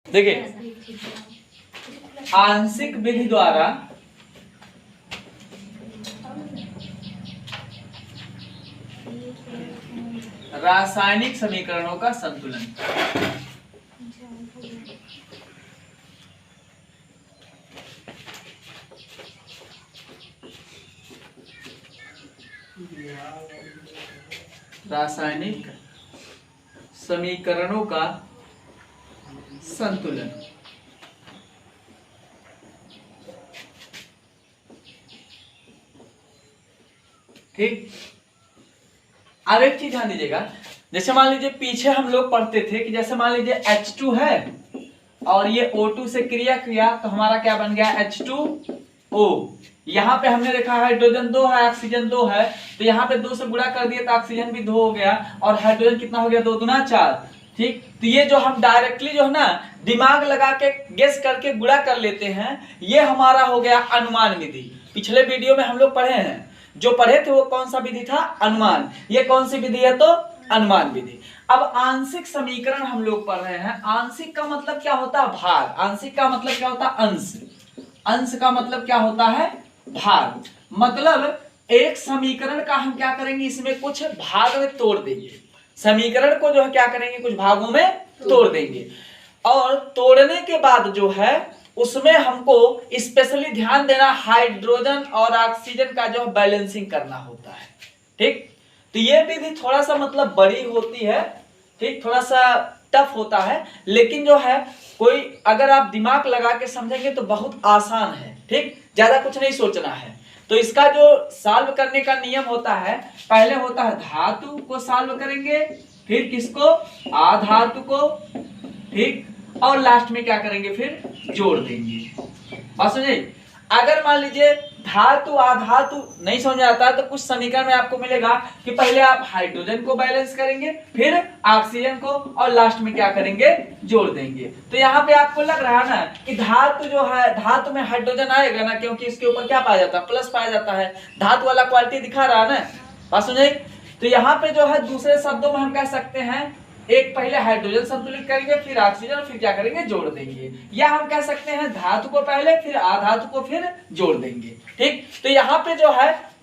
देखिए, आंशिक विधि द्वारा रासायनिक समीकरणों का संतुलन। रासायनिक समीकरणों का संतुलन। ठीक, अब एक चीज ध्यान दीजिएगा, जैसे मान लीजिए पीछे हम लोग पढ़ते थे कि जैसे मान लीजिए H2 है और ये O2 से क्रिया किया तो हमारा क्या बन गया H2O। यहाँ पे हमने देखा हाइड्रोजन 2 है, ऑक्सीजन 2 है, तो यहाँ पे 2 से गुणा कर दिए तो ऑक्सीजन भी 2 हो गया और हाइड्रोजन कितना हो गया 2 दूना 4। ठीक, तो ये जो हम डायरेक्टली जो है ना दिमाग लगा के गेस करके गुणा कर लेते हैं, ये हमारा हो गया अनुमान विधि। पिछले वीडियो में हम लोग पढ़े हैं, जो पढ़े थे वो कौन सा विधि था, अनुमान। ये कौन सी विधि है, तो अनुमान विधि। अब आंशिक समीकरण हम लोग पढ़ रहे हैं। आंशिक का मतलब क्या होता है, भाग। आंशिक का मतलब क्या होता है, अंश। अंश का मतलब क्या होता है, भाग। मतलब एक समीकरण का हम क्या करेंगे, इसमें कुछ भाग में तोड़ देंगे। समीकरण को जो है क्या करेंगे, कुछ भागों में तोड़ देंगे और तोड़ने के बाद जो है उसमें हमको स्पेशली ध्यान देना हाइड्रोजन और ऑक्सीजन का जो बैलेंसिंग करना होता है। ठीक, तो ये विधि थोड़ा सा मतलब बड़ी होती है, ठीक, थोड़ा सा टफ होता है, लेकिन जो है कोई अगर आप दिमाग लगा के समझेंगे तो बहुत आसान है। ठीक, ज्यादा कुछ नहीं सोचना है। तो इसका जो सॉल्व करने का नियम होता है, पहले होता है धातु को सॉल्व करेंगे, फिर किसको, आधातु को, ठीक, और लास्ट में क्या करेंगे, फिर जोड़ देंगे। बात समझे। अगर मान लीजिए धातु आधातु नहीं समझ आता तो कुछ समीकरण में आपको मिलेगा कि पहले आप हाइड्रोजन को बैलेंस करेंगे, फिर ऑक्सीजन को, और लास्ट में क्या करेंगे, जोड़ देंगे। तो यहाँ पे आपको लग रहा है ना कि धातु जो है, धातु में हाइड्रोजन आएगा ना, क्योंकि इसके ऊपर क्या पाया जाता है, प्लस पाया जाता है। धातु वाला क्वालिटी दिखा रहा है ना, बात समझे। तो यहाँ पे जो है दूसरे शब्दों में हम कह सकते हैं, एक पहले हाइड्रोजन संतुलित करेंगे, फिर ऑक्सीजन, फिर क्या करेंगे, जोड़ देंगे। या हम कह सकते हैं धातु को पहले, फिर आधातु को, फिर जोड़ देंगे। ठीक, तो यहाँ पे जो है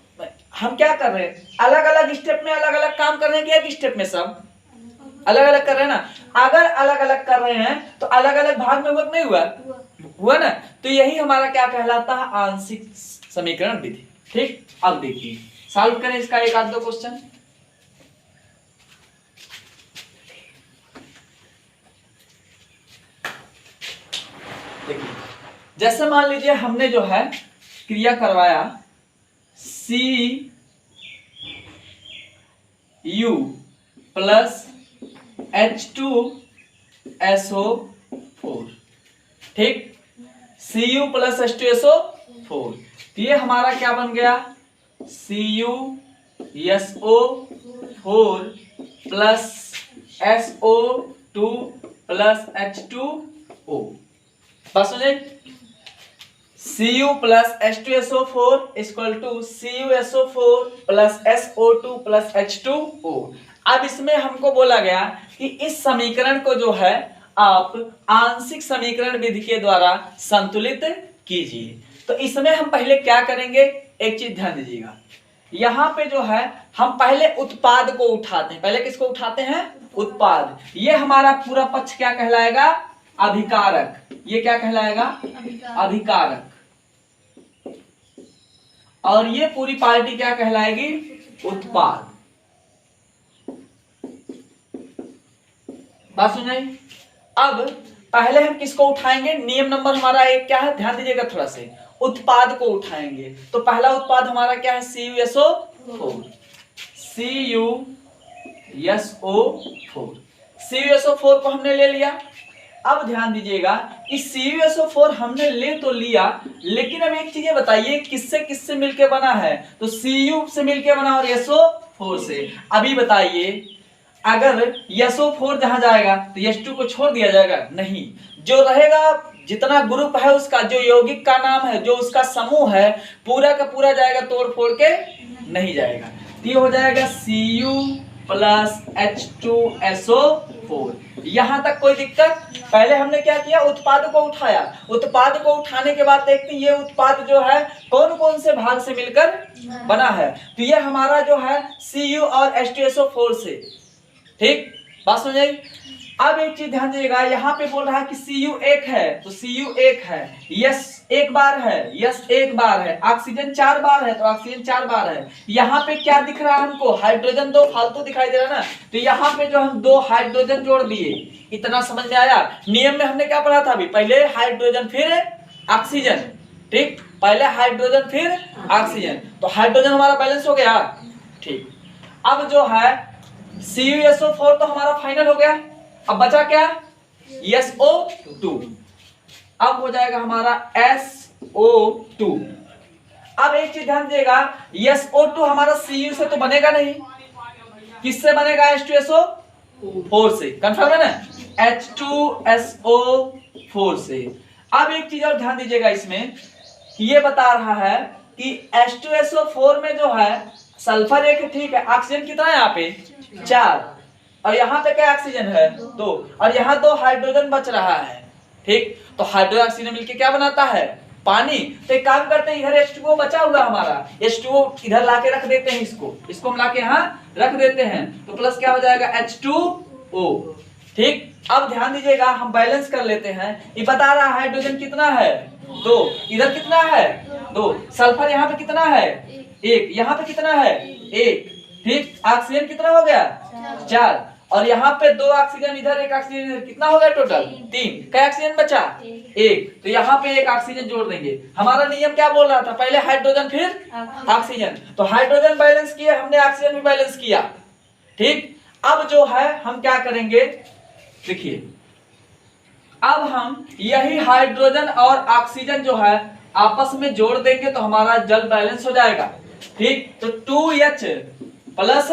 हम क्या कर रहे हैं, अलग अलग स्टेप में अलग अलग काम कर रहे हैं कि एक स्टेप में सब अलग अलग कर रहे हैं ना। अगर अलग अलग कर रहे हैं तो अलग अलग भाग में वर्क नहीं हुआ ना। तो यही हमारा क्या कहलाता है, आंशिक समीकरण विधि। ठीक, अब देखिए सॉल्व करें इसका एक आध दो क्वेश्चन। देखिए, जैसे मान लीजिए हमने जो है क्रिया करवाया CU प्लस H2SO4। ठीक, Cu प्लस H2SO4, तो ये हमारा क्या बन गया, CuSO4 plus SO2 plus H2O। बस हो जाए, Cu plus H2SO4 equal to CuSO4 plus SO2 plus H2O। अब इसमें हमको बोला गया कि इस समीकरण को जो है आप आंशिक समीकरण विधि के द्वारा संतुलित कीजिए। तो इसमें हम पहले क्या करेंगे, एक चीज ध्यान दीजिएगा, यहाँ पे जो है हम पहले उत्पाद को उठाते हैं। पहले किसको उठाते हैं, उत्पाद। ये हमारा पूरा पक्ष क्या कहलाएगा, अभिकारक। ये क्या कहलाएगा, अभिकारक। और ये पूरी पार्टी क्या कहलाएगी, उत्पाद। बात सुन रही। अब पहले हम किसको उठाएंगे, नियम नंबर हमारा एक क्या है, ध्यान दीजिएगा थोड़ा से, उत्पाद को उठाएंगे। तो पहला उत्पाद हमारा क्या है, CuSO4। CuSO4 को हमने ले लिया। अब ध्यान दीजिएगा, इस CuSO4 हमने ले तो लिया, लेकिन अब एक चीज बताइए किससे किससे मिलके बना है, तो Cu से मिलके बना और SO4 से। अभी बताइए अगर SO4 जहां जाएगा तो H2 को छोड़ दिया जाएगा, नहीं। जो रहेगा, जितना ग्रुप है उसका, जो यौगिक का नाम है, जो उसका समूह है, पूरा का पूरा जाएगा, तोड़ फोड़ के नहीं जाएगा। तो ये हो जाएगा प्लस H2SO4। यहां तक कोई दिक्कत? पहले हमने क्या किया, उत्पाद को उठाया, उत्पाद को उठाने के बाद देखते हैं ये उत्पाद जो है कौन कौन से भाग से मिलकर बना है। तो ये हमारा जो है Cu और H2SO4 से। ठीक, बात समझ आई? अब एक चीज ध्यान दीजिएगा, यहाँ पे बोल रहा है कि Cu एक है, तो Cu एक है, यस एक बार है, यस एक बार है, ऑक्सीजन 4 बार है, तो ऑक्सीजन 4 बार है। यहाँ पे क्या दिख रहा है हमको, हाइड्रोजन 2 फालतू दिखाई दे रहा है ना, तो यहाँ पे जो हम 2 हाइड्रोजन जोड़ दिए। इतना समझ में आया? नियम में हमने क्या पढ़ा था अभी, पहले हाइड्रोजन फिर ऑक्सीजन। ठीक, पहले हाइड्रोजन फिर ऑक्सीजन, तो हाइड्रोजन हमारा बैलेंस हो गया। ठीक, अब जो है CuSO4 तो हमारा फाइनल हो गया, अब बचा क्या, SO2। अब हो जाएगा हमारा SO2। अब एक चीज ध्यान दीजिएगा, SO2 हमारा Cu से तो बनेगा नहीं, किससे बनेगा, H2SO4 से। कंफर्म है ना, H2SO4 से। अब एक चीज और ध्यान दीजिएगा इसमें, कि ये बता रहा है कि H2SO4 में जो है सल्फर एक, ठीक है, ऑक्सीजन कितना है यहाँ पे 4, और यहाँ पे क्या ऑक्सीजन है 2, और यहाँ 2 हाइड्रोजन बच रहा है। ठीक, तो हाइड्रोजन ऑक्सीजन मिलके क्या बनाता है, पानी। तो एक काम करते हैं, इधर H2O बचा हुआ हमारा, H2O इधर लाके रख देते हैं, इसको हम लाके यहाँ रख देते हैं, तो प्लस क्या हो जाएगा H2O। ठीक, अब ध्यान दीजिएगा, हम बैलेंस कर लेते हैं। ये बता रहा है हाइड्रोजन कितना है 2, इधर कितना है 2, सल्फर यहाँ पे कितना है 1, यहाँ पे कितना है 1। ठीक, ऑक्सीजन कितना हो गया 4, और यहाँ पे 2 ऑक्सीजन इधर, 1 ऑक्सीजन इधर, कितना हो गया टोटल 3। क्या ऑक्सीजन बचा 1, तो यहाँ पे 1 ऑक्सीजन जोड़ देंगे। हमारा नियम क्या बोल रहा था, पहले हाइड्रोजन फिर ऑक्सीजन, तो हाइड्रोजन बैलेंस किया हमने, ऑक्सीजन भी बैलेंस किया। ठीक, अब जो है हम क्या करेंगे, देखिए अब हम यही हाइड्रोजन और ऑक्सीजन जो है आपस में जोड़ देंगे तो हमारा जल बैलेंस हो जाएगा। ठीक, तो 2H प्लस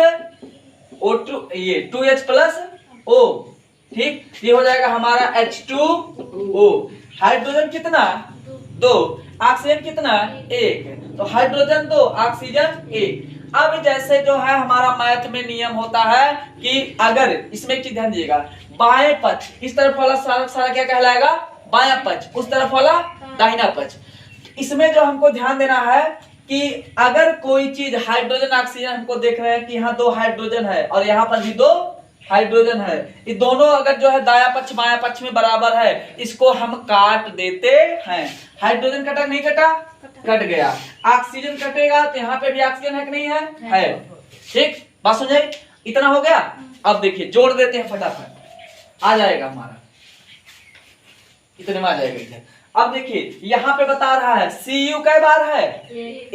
O2, ये 2H प्लस O। ठीक, ये हो जाएगा हमारा H2O। हाइड्रोजन कितना 2, ऑक्सीजन कितना 1, तो हाइड्रोजन 2 ऑक्सीजन 1। अब जैसे जो है हमारा मैथ में नियम होता है कि अगर इसमें एक चीज ध्यान दीजिएगा, बाएं पक्ष इस तरफ वाला सारा क्या कहलाएगा, बायां पक्ष, उस तरफ वाला दाहिना पक्ष। इसमें जो हमको ध्यान देना है कि अगर कोई चीज हाइड्रोजन ऑक्सीजन हमको देख रहे हैं कि यहाँ 2 हाइड्रोजन है और यहाँ पर भी 2 हाइड्रोजन है, ये दोनों अगर जो है दाया पक्ष बायां पक्ष में बराबर है, इसको हम काट देते हैं। हाइड्रोजन कटा नहीं कटा, कट गया। ऑक्सीजन कटेगा तो यहाँ पे भी ऑक्सीजन है कि नहीं है? ठीक, बात समझे? इतना हो गया। अब देखिए जोड़ देते हैं फटाफट, आ जाएगा हमारा, इतने में आ जाएगा इधर। अब देखिए यहाँ पे बता रहा है Cu कै बार है,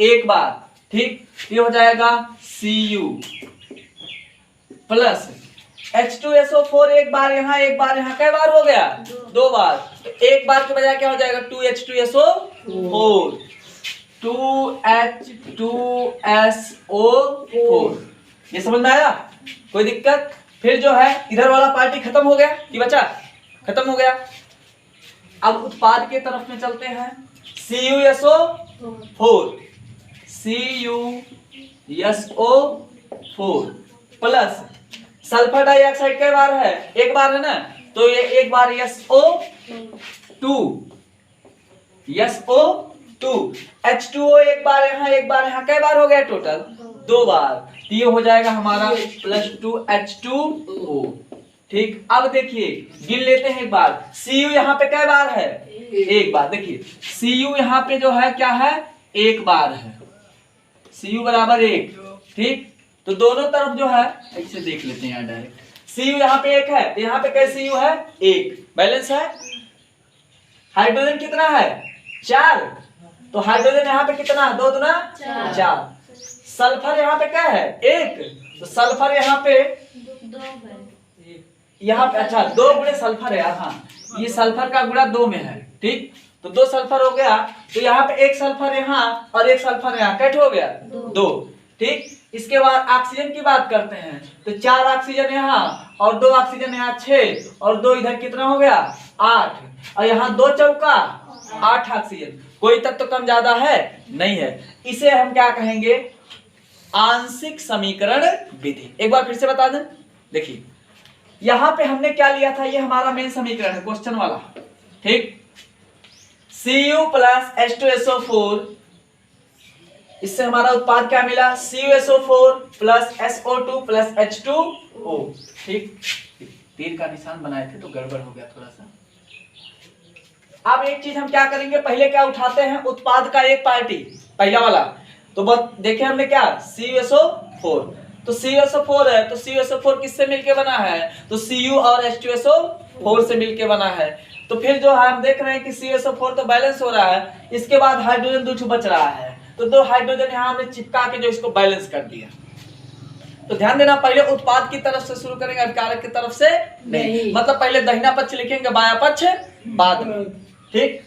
1 बार। ठीक, ये हो जाएगा Cu प्लस H2SO4 1 बार यहाँ, 1 बार यहाँ, कै बार हो गया 2 बार, तो 1 बार के बजाय क्या हो जाएगा 2H2SO4, 2H2SO4। ये समझ में आया? कोई दिक्कत? फिर जो है इधर वाला पार्टी खत्म हो गया कि बचा, खत्म हो गया। अब उत्पाद के तरफ में चलते हैं, CuSO4, CuSO4 plus sulphur dioxide कई बार है, 1 बार है ना, तो ये 1 बार SO2 H2O 1 बार यहाँ, 1 बार यहाँ, कई बार हो गया टोटल 2 बार, तो ये हो जाएगा हमारा +2 H2O। ठीक, अब देखिए गिन लेते हैं एक बार, Cu यहाँ पे कई बार है 1 बार। देखिए Cu यहाँ पे जो है क्या है 1 बार है, Cu बराबर 1। ठीक, तो दोनों तरफ जो है ऐसे देख लेते हैं डायरेक्ट, Cu यहाँ पे 1 है, यहाँ पे कैसे Cu है 1, बैलेंस है। हाइड्रोजन कितना है 4, तो हाइड्रोजन यहाँ पे कितना 2 दूना 4। सल्फर यहाँ पे क्या है 1, तो सल्फर यहाँ पे अच्छा 2 गुणे सल्फर है। हाँ, ये सल्फर का गुणा 2 में है। ठीक, तो 2 सल्फर हो गया, तो यहाँ पे 1 सल्फर यहाँ और 1 सल्फर यहाँ, कैट हो गया 2। ठीक, इसके बाद ऑक्सीजन की बात करते हैं, तो 4 ऑक्सीजन यहाँ और 2 ऑक्सीजन यहाँ, 6 और 2 इधर कितना हो गया 8, और यहाँ 2 चौका 8 ऑक्सीजन। कोई तत्व कम ज्यादा है नहीं है, इसे हम क्या कहेंगे आंशिक समीकरण विधि। एक बार फिर से बता दें, देखिए यहां पे हमने क्या लिया था, ये हमारा मेन समीकरण है क्वेश्चन वाला, ठीक। Cu प्लस H2SO4, इससे हमारा उत्पाद क्या मिला, CuSO4 plus SO2 plus H2O, ठीक। तीर का निशान बनाए थे तो गड़बड़ हो गया थोड़ा सा। अब एक चीज हम क्या करेंगे, पहले क्या उठाते हैं, उत्पाद का एक पार्टी, पहला वाला। तो बस देखे हमने क्या, CuSO4, तो CuSO4 है, तो CuSO4 किससे मिलके बना है, तो Cu और H2SO4 से मिलके बना है। तो फिर जो है हम देख रहे हैं कि CuSO4 तो बैलेंस हो रहा है, इसके बाद हाइड्रोजन 2 बच रहा है, तो 2 हाइड्रोजन यहाँ हमने चिपका के जो इसको बैलेंस कर दिया। तो ध्यान देना, पहले उत्पाद की तरफ से शुरू करेंगे, अभिकारक की तरफ से नहीं। मतलब पहले दाहिना पक्ष लिखेंगे, बायां पक्ष बाद में, ठीक।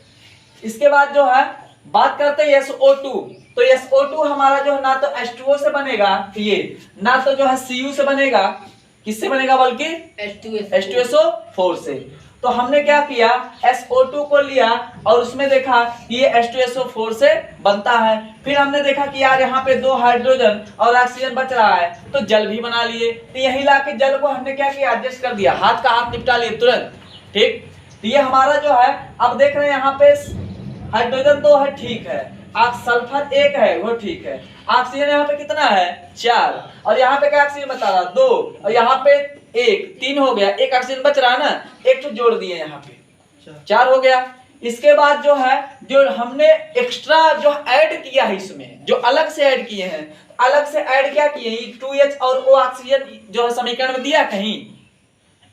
इसके बाद जो है बात करते हैं SO2, तो SO2 हमारा जो है ना तो H2O से बनेगा, ये ना तो जो है Cu से बनेगा, किससे बनेगा, बल्कि H2SO4 से। तो हमने क्या किया, SO2 को लिया और उसमें देखा कि ये H2SO4 से बनता है। फिर हमने देखा कि यार यहाँ पे 2 हाइड्रोजन और ऑक्सीजन बच रहा है, तो जल भी बना लिए। तो यही लाके जल को हमने क्या किया, एडजस्ट कर दिया, हाथ का हाथ निपटा लिए तुरंत, ठीक। तो ये हमारा जो है, अब देख रहे हैं यहाँ पे हाइड्रोजन 2 है, ठीक है, सल्फर 1 है, वो ठीक है। ऑक्सीजन यहाँ पे कितना है, 4, और यहाँ पे क्या ऑक्सीजन बता रहा, 2, और यहाँ पे 1, 3 हो गया, एक ऑक्सीजन बच रहा है ना, एक तो जोड़ दिए यहाँ पे, 4 हो गया। इसके बाद जो है, जो हमने एक्स्ट्रा जो ऐड किया है इसमें, जो अलग से ऐड किए हैं, अलग से ऐड क्या किए, 2H और O ऑक्सीजन जो है समीकरण में दिया, कहीं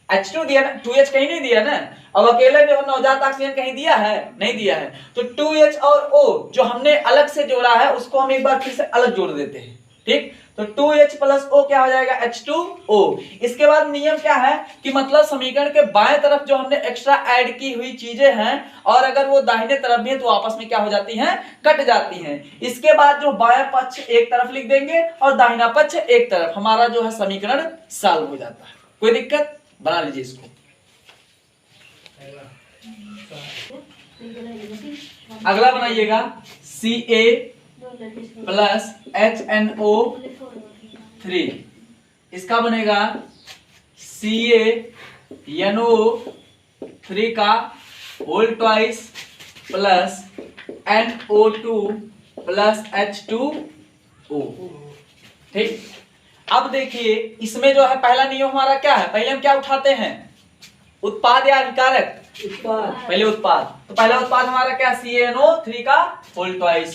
H2 दिया ना, 2H कहीं नहीं दिया ना। अब अकेले जो है नवजात ऑक्सीजन कहीं दिया है, नहीं दिया है। तो 2H और O जो हमने अलग से जोड़ा है, उसको हम एक बार फिर से अलग जोड़ देते हैं, ठीक। तो 2H प्लस O क्या हो जाएगा, H2O। इसके बाद नियम क्या है कि मतलब समीकरण के बाएं तरफ जो हमने एक्स्ट्रा ऐड की हुई चीजें हैं, और अगर वो दाहिने तरफ भी है तो आपस में क्या हो जाती हैं, कट जाती हैं। इसके बाद जो बायां पक्ष एक तरफ लिख देंगे और दाहिना पक्ष एक तरफ, हमारा जो है समीकरण सॉल्व हो जाता है। कोई दिक्कत, बना लीजिए इसको। अगला बनाइएगा Ca प्लस HNO3, इसका बनेगा CaNO3 का whole twice plus NO2 plus H2O, ठीक। अब देखिए इसमें जो है पहला नियम हमारा क्या है, पहले हम क्या उठाते हैं, उत्पाद या अभिकारक, उत्पाद, पहले उत्पाद। तो पहला उत्पाद हमारा क्या, CaNO3 का होल ट्वाइस,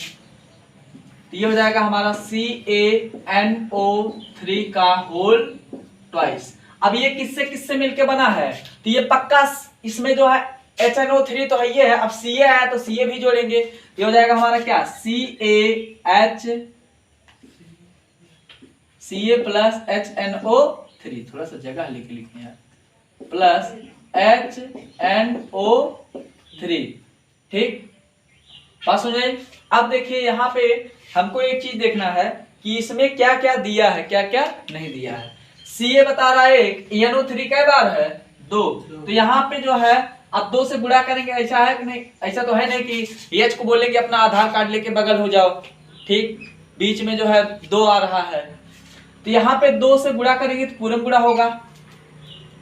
तो ये हो जाएगा हमारा CaNO3 का होल ट्वाइस। अब ये किससे किससे मिलके बना है, तो ये पक्का इसमें जो है HNO3 तो है ये है, अब Ca है तो Ca भी जोड़ेंगे, ये हो जाएगा हमारा क्या, Ca प्लस HNO3, थोड़ा सा जगह लेके लिखे यार, प्लस HNO3, ठीक, पास हो जाए। अब देखिए यहाँ पे हमको एक चीज देखना है कि इसमें क्या क्या दिया है, क्या क्या नहीं दिया है। Ca बता रहा है 1, NO3 कै बार है, 2, तो यहाँ पे जो है अब 2 से गुणा करेंगे, ऐसा है कि नहीं, ऐसा तो है नहीं कि H को बोले कि अपना आधार कार्ड लेके बगल हो जाओ, ठीक, बीच में जो है 2 आ रहा है, तो यहाँ पे 2 से गुणा करेंगे तो पूरम गुणा होगा,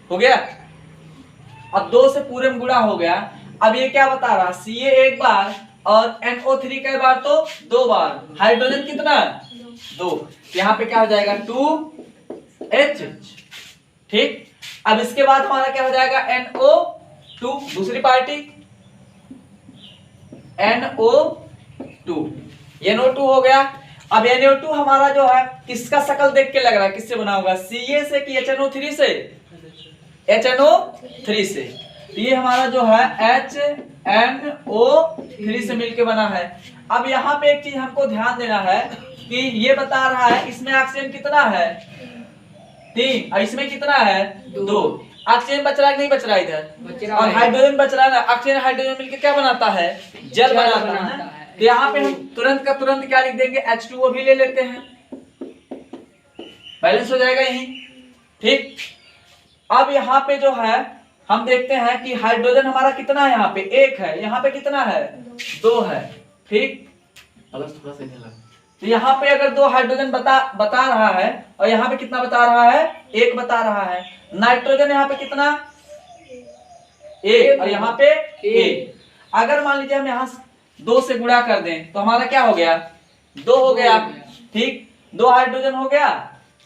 हो गया। अब 2 से पूरम गुणा हो गया। अब ये क्या बता रहा, Ca 1 बार और NO3 कई बार, तो 2 बार, हाइड्रोजन कितना, 2, यहाँ पे क्या हो जाएगा 2H, ठीक। अब इसके बाद हमारा क्या हो जाएगा NO2, दूसरी पार्टी NO2 हो गया। अब NO2 हमारा जो है किसका शक्ल देख के लग रहा है, किससे बना होगा, Ca से कि HNO3 से, HNO3 से, तो ये हमारा जो है HNO3 से मिलके बना है। अब यहाँ पे एक चीज हमको ध्यान देना है कि ये बता रहा है इसमें ऑक्सीजन कितना है, 3, और इसमें कितना है, 2, ऑक्सीजन बच रहा है कि नहीं बच रहा है इधर, और हाइड्रोजन बच रहा है ना, ऑक्सीजन हाइड्रोजन मिलके क्या बनाता है, जल बनाता है। तो यहाँ पे हम तुरंत का तुरंत क्या लिख देंगे, H2O भी ले लेते हैं, बैलेंस हो जाएगा यही, ठीक। अब यहाँ पे जो है हम देखते हैं कि हाइड्रोजन हमारा कितना है, यहाँ पे 1 है, यहाँ पे कितना है, 2 है, ठीक, प्लस थोड़ा सा इधर लगा, तो यहाँ पे अगर 2 हाइड्रोजन बता रहा है और यहाँ पे कितना बता रहा है, 1 बता रहा है। नाइट्रोजन यहाँ पे कितना, 1 और यहाँ पे 1। अगर मान लीजिए हम यहाँ 2 से गुणा कर दें तो हमारा क्या हो गया, 2 हो गया। ठीक, 2 हाइड्रोजन हो गया,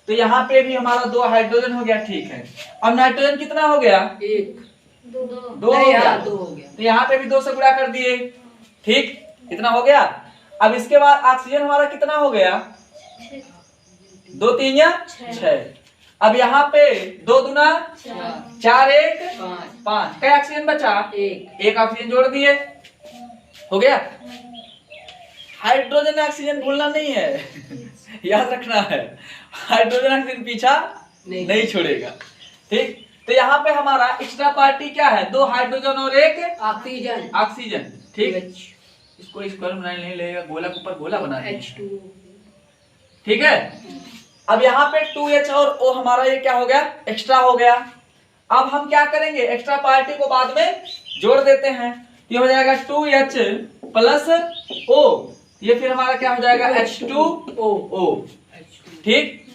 तो यहाँ पे भी हमारा 2 हाइड्रोजन हो गया। ठीक है, अब नाइट्रोजन कितना हो गया, 1, 2 हो गया। तो यहाँ पे भी 2 से गुणा कर दिए। ठीक, कितना हो गया। अब इसके बाद ऑक्सीजन हमारा कितना हो गया, 2 3 या 6। अब यहाँ पे 2 दूना 4 1 5। क्या ऑक्सीजन बचा, 1 ऑक्सीजन जोड़ दिए, हो गया। हाइड्रोजन ऑक्सीजन भूलना नहीं है याद रखना है, हाइड्रोजन ऑक्सीजन पीछा नहीं छोड़ेगा। ठीक, तो यहाँ पे हमारा एक्स्ट्रा पार्टी क्या है, 2 हाइड्रोजन और 1 ऑक्सीजन। ठीक, इसको स्क्वायर बनाने नहीं लगेगा, गोला के ऊपर गोला बना H2। ठीक है, अब यहाँ पे 2H और O हमारा ये क्या हो गया, एक्स्ट्रा हो गया। अब हम क्या करेंगे, एक्स्ट्रा पार्टी को बाद में जोड़ देते हैं। ये हो जाएगा 2H प्लस O, ये फिर हमारा क्या हो जाएगा H2O। ठीक,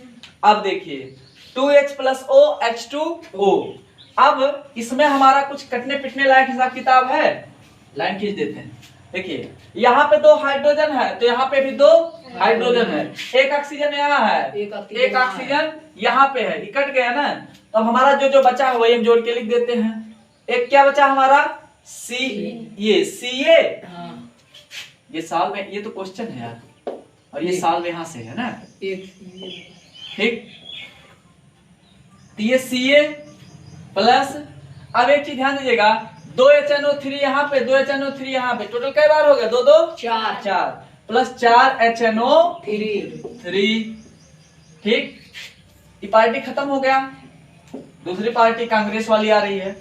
अब देखिए 2H प्लस O H2O। अब इसमें हमारा कुछ कटने पिटने लायक हिसाब किताब है, लाइन खींच देते हैं। देखिए यहाँ पे 2 हाइड्रोजन है तो यहाँ पे भी 2 हाइड्रोजन है, 1 ऑक्सीजन यहाँ है, 1 ऑक्सीजन यहाँ पे है, ये कट गया ना। तो हमारा जो बचा है वही हम जोड़ के लिख देते हैं। एक क्या बचा हमारा, सी, ये Ca, ये साल में, ये तो क्वेश्चन है यार, और ये साल में यहाँ से है ना। ठीक, तो ये Ca प्लस, अब एक चीज ध्यान दीजिएगा, 2HNO3 यहाँ पे, 2HNO3 यहाँ पे, टोटल कई बार हो गया, 2 2 4 प्लस 4 HNO3। ठीक, ये पार्टी खत्म हो गया, दूसरी पार्टी कांग्रेस वाली आ रही है,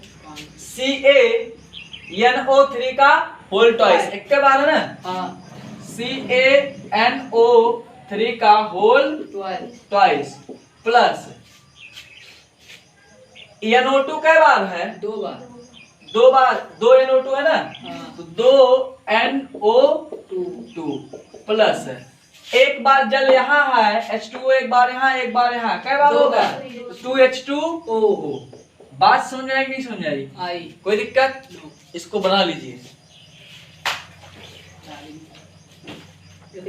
CaNO3 का होल ट्वाइस, एक के बार है ना, CaNO3 का होल ट्वाइस प्लस NO2 कई बार है, 2 बार, 2 NO2 है ना, तो 2 NO2 प्लस एक बार जल यहाँ है H2O, एक बार यहाँ, एक बार यहाँ, कई बार होगा, 2H2O। बात समझ आएगी नहीं समझ आई, कोई दिक्कत, इसको बना लीजिए।